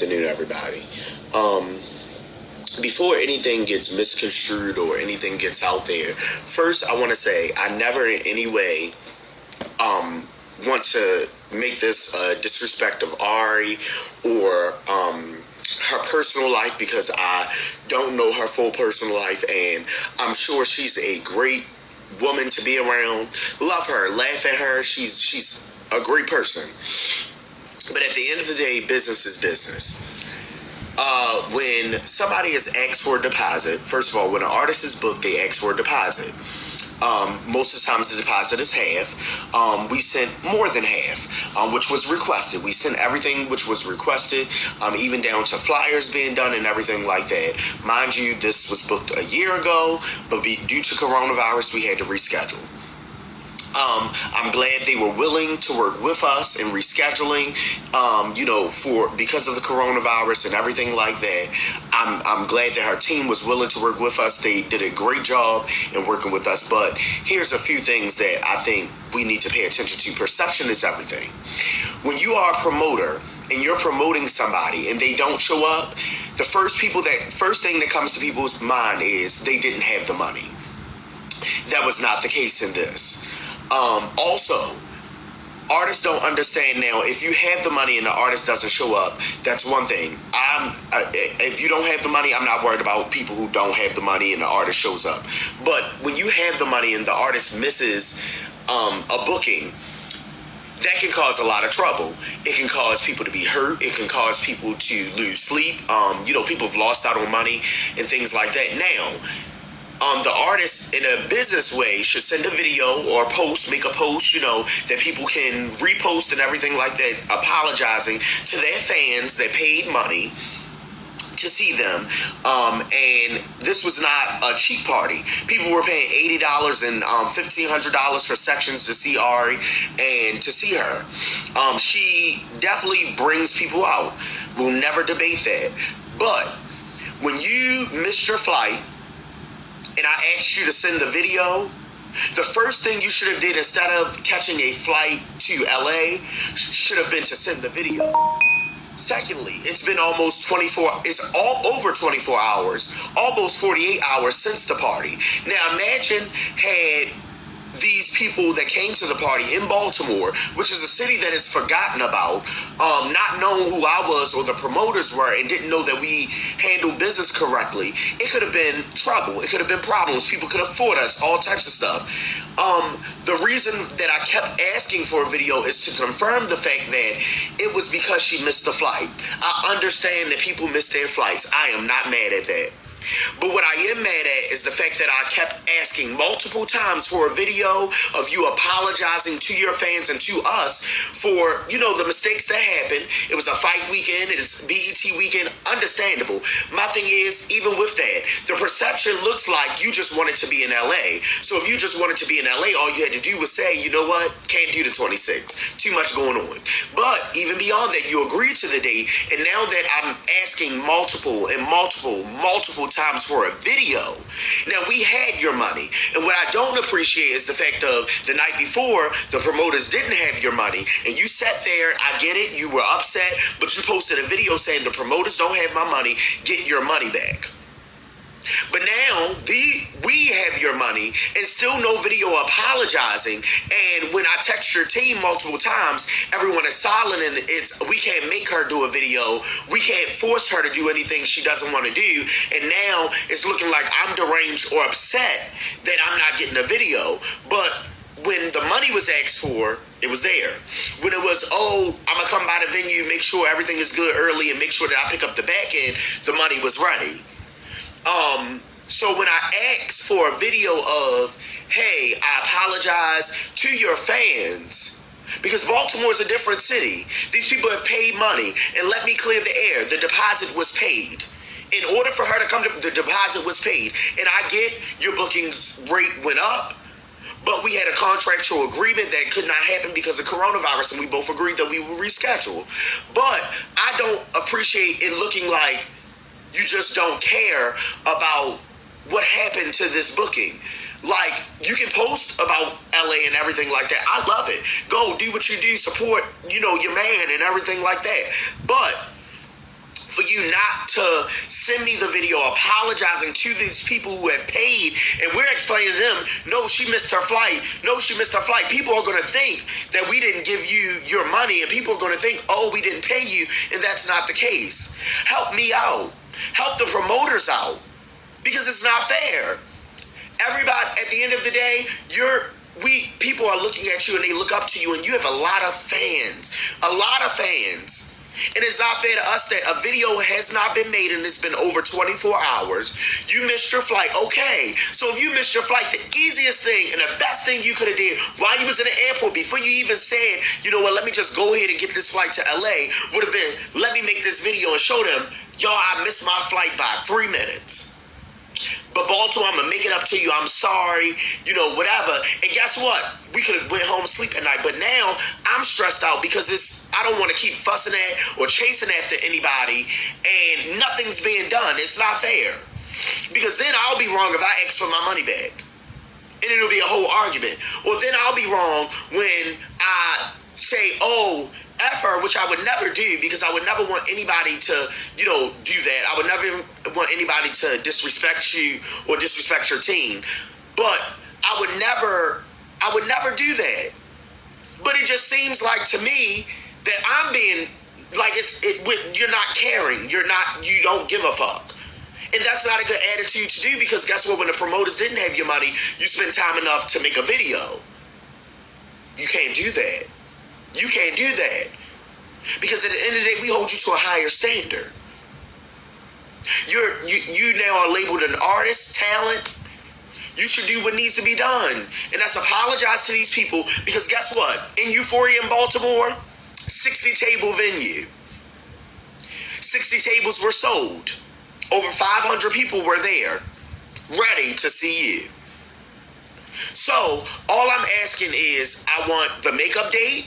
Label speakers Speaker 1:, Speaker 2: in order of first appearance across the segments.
Speaker 1: afternoon, everybody. Before anything gets misconstrued or anything gets out there, first I want to say I never in any way want to make this a disrespect of Ari or her personal life, because I don't know her full personal life, and I'm sure she's a great woman to be around. Love her, laugh at her. She's a great person. But at the end of the day, business is business. When somebody is asked for a deposit, first of all, when an artist is booked, they ask for a deposit. Most of the times the deposit is half. We sent more than half, which was requested. We sent everything which was requested, even down to flyers being done and everything like that. Mind you, this was booked a year ago, but due to coronavirus, we had to reschedule. I'm glad they were willing to work with us in rescheduling, because of the coronavirus and everything like that. I'm glad that her team was willing to work with us. They did a great job in working with us. But here's a few things that I think we need to pay attention to. Perception is everything. When you are a promoter and you're promoting somebody and they don't show up, the first thing that comes to people's mind is they didn't have the money. That was not the case in this. Also, artists don't understand now. If you have the money and the artist doesn't show up, that's one thing. If you don't have the money, I'm not worried about people who don't have the money and the artist shows up. But when you have the money and the artist misses a booking, that can cause a lot of trouble. It can cause people to be hurt. It can cause people to lose sleep. People have lost out on money and things like that. Now, the artist in a business way should send a video or make a post, that people can repost and everything like that, apologizing to their fans that paid money to see them. And this was not a cheap party. People were paying $80 and $1,500 for sections to see Ari and to see her. She definitely brings people out. We'll never debate that. But when you missed your flight, and I asked you to send the video, the first thing you should have did instead of catching a flight to LA should have been to send the video. Secondly, it's been it's all over 24 hours, almost 48 hours since the party. Now imagine had these people that came to the party in Baltimore, which is a city that is forgotten about, not knowing who I was or the promoters were, and didn't know that we handled business correctly, it could have been trouble. It could have been problems. People could have fought us, all types of stuff. The reason that I kept asking for a video is to confirm the fact that it was because she missed the flight. I understand that people miss their flights. I am not mad at that. But what I am mad at is the fact that I kept asking multiple times for a video of you apologizing to your fans and to us for, the mistakes that happened. It was a fight weekend. It is BET weekend. Understandable. My thing is, even with that, the perception looks like you just wanted to be in LA. So if you just wanted to be in LA, all you had to do was say, you know what? Can't do the 26. Too much going on. But even beyond that, you agreed to the date. And now that I'm asking multiple times for a video, now we had your money. And what I don't appreciate is the fact of the night before, the promoters didn't have your money, and you sat there. I get it, you were upset, but you posted a video saying the promoters don't have my money, get your money back. But now we have your money and still no video apologizing. And when I text your team multiple times, everyone is silent, and we can't make her do a video. We can't force her to do anything she doesn't want to do. And now it's looking like I'm deranged or upset that I'm not getting a video. But when the money was asked for, it was there. When it was, I'm going to come by the venue, make sure everything is good early, and make sure that I pick up the back end, the money was ready. So when I asked for a video of, hey, I apologize to your fans, because Baltimore is a different city. These people have paid money, and let me clear the air. The deposit was paid. In order for her to come the deposit was paid. And I get your booking rate went up, but we had a contractual agreement that could not happen because of coronavirus, and we both agreed that we would reschedule. But I don't appreciate it looking like you just don't care about what happened to this booking. Like, you can post about LA and everything like that. I love it. Go do what you do, support, your man and everything like that. But you not to send me the video apologizing to these people who have paid, and we're explaining to them, no, she missed her flight. No, she missed her flight. People are going to think that we didn't give you your money, and people are going to think, oh, we didn't pay you, and that's not the case. Help me out. Help the promoters out, because it's not fair. Everybody, at the end of the day, people are looking at you and they look up to you, and you have a lot of fans. And it's not fair to us that a video has not been made and it's been over 24 hours. You missed your flight. Okay. So if you missed your flight, the easiest thing and the best thing you could have did while you was in the airport, before you even said, you know what, let me just go ahead and get this flight to LA, would have been, let me make this video and show them, yo, I missed my flight by 3 minutes. But Baltimore, I'm going to make it up to you. I'm sorry, whatever. And guess what? We could have went home sleep at night. But now I'm stressed out because I don't want to keep fussing at or chasing after anybody and nothing's being done. It's not fair. Because then I'll be wrong if I ask for my money back. And it'll be a whole argument. Or then I'll be wrong when I say, oh, F her, which I would never do, because I would never want anybody to, do that. I would never want anybody to disrespect you or disrespect your team. But I would never do that. But it just seems like to me that I'm being like you're not caring. You don't give a fuck. And that's not a good attitude to do, because guess what? When the promoters didn't have your money, you spent time enough to make a video. You can't do that. You can't do that. Because at the end of the day, we hold you to a higher standard. You now are labeled an artist, talent. You should do what needs to be done. And that's apologize to these people, because guess what? In Euphoria in Baltimore, 60-table venue. 60 tables were sold. Over 500 people were there, ready to see you. So, all I'm asking is, I want the makeup date,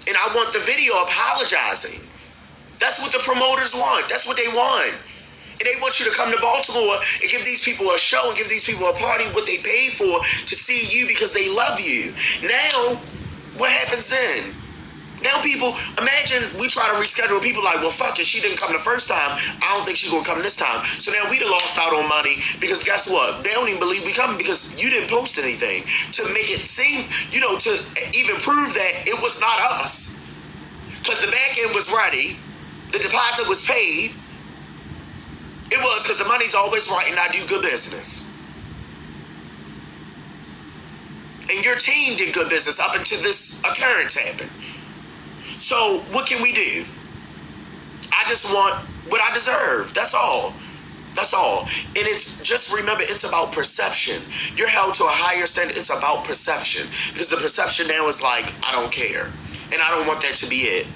Speaker 1: and I want the video apologizing. That's what the promoters want. That's what they want. And they want you to come to Baltimore and give these people a show and give these people a party, what they paid for, to see you because they love you. Now, what happens then? Now people, imagine we try to reschedule. People like, well, fuck it, she didn't come the first time. I don't think she's going to come this time. So now we done lost out on money, because guess what? They don't even believe we coming because you didn't post anything to make it seem, to even prove that it was not us. Because the back end was ready. The deposit was paid. It was, because the money's always right and I do good business. And your team did good business up until this occurrence happened. So what can we do? I just want what I deserve. That's all. That's all. And it's just, remember, it's about perception. You're held to a higher standard. It's about perception. Because the perception now is like, I don't care. And I don't want that to be it.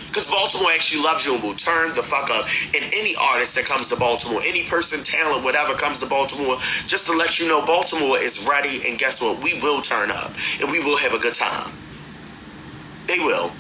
Speaker 1: Because Baltimore actually loves you and will turn the fuck up. And any artist that comes to Baltimore, any person, talent, whatever comes to Baltimore, just to let you know, Baltimore is ready. And guess what? We will turn up. And we will have a good time. They will.